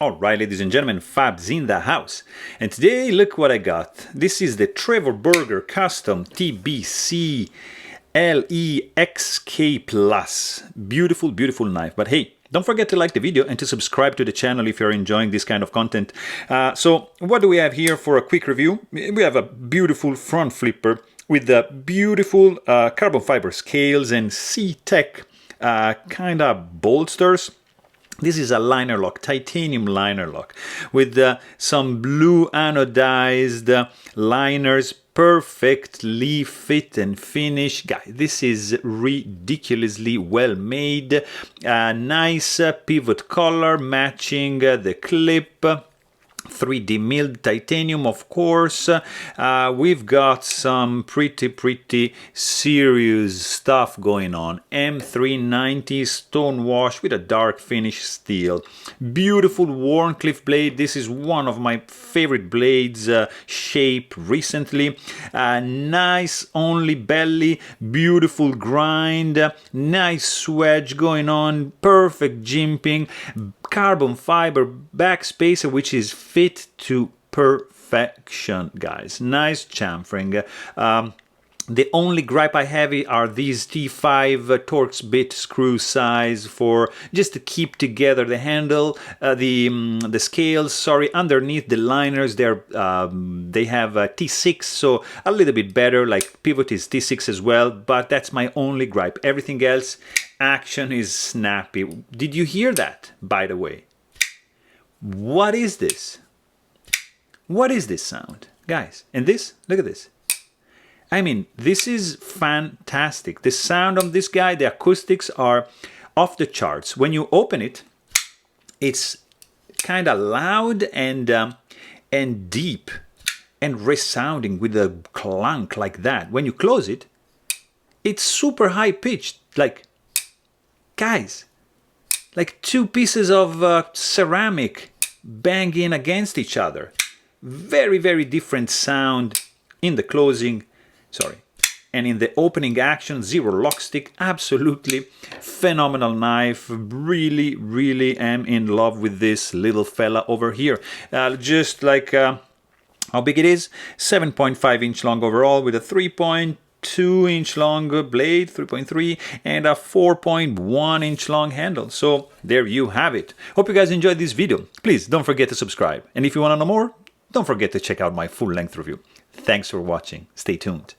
Alright, ladies and gentlemen, Fab's in the house. And today, look what I got. This is the Trevor Burger Custom TBC LEXK Plus. Beautiful, beautiful knife. But hey, don't forget to like the video and to subscribe to the channel if you're enjoying this kind of content. So what do we have here for a quick review? We have a beautiful front flipper with the beautiful carbon fiber scales and C-Tech kind of bolsters. This is a liner lock, titanium liner lock, with some blue anodized liners, perfectly fit and finish. Guys, this is ridiculously well made. Nice pivot color matching the clip. 3D milled titanium, of course. We've got some pretty serious stuff going on. M390 stone wash with a dark finish steel. Beautiful Warncliffe blade. This is one of my favorite blades shape recently. Nice only belly, beautiful grind, nice swedge going on, perfect jimping, carbon fiber backspacer which is fit to perfection, guys. Nice chamfering. The only gripe I have are these T5 Torx bit screw size for just to keep together the handle, the scales. Sorry, underneath the liners, they have T6, so a little bit better. Like pivot is T6 as well, but that's my only gripe. Everything else, action is snappy. Did you hear that, by the way? What is this? What is this sound, guys? And this, look at this. I mean, this is fantastic. The sound of this guy, the acoustics are off the charts. When you open it, it's kind of loud and deep and resounding with a clunk like that. When you close it, it's super high pitched. Like, guys, like two pieces of ceramic banging against each other. Very different sound in the closing. Sorry, and in the opening action, zero lock stick, absolutely phenomenal knife. Really am in love with this little fella over here. Just like how big it is, 7.5 inch long overall with a 3.2 inch long blade, 3.3, and a 4.1 inch long handle. So there you have it. Hope you guys enjoyed this video. Please don't forget to subscribe. And if you want to know more, don't forget to check out my full-length review. Thanks for watching. Stay tuned.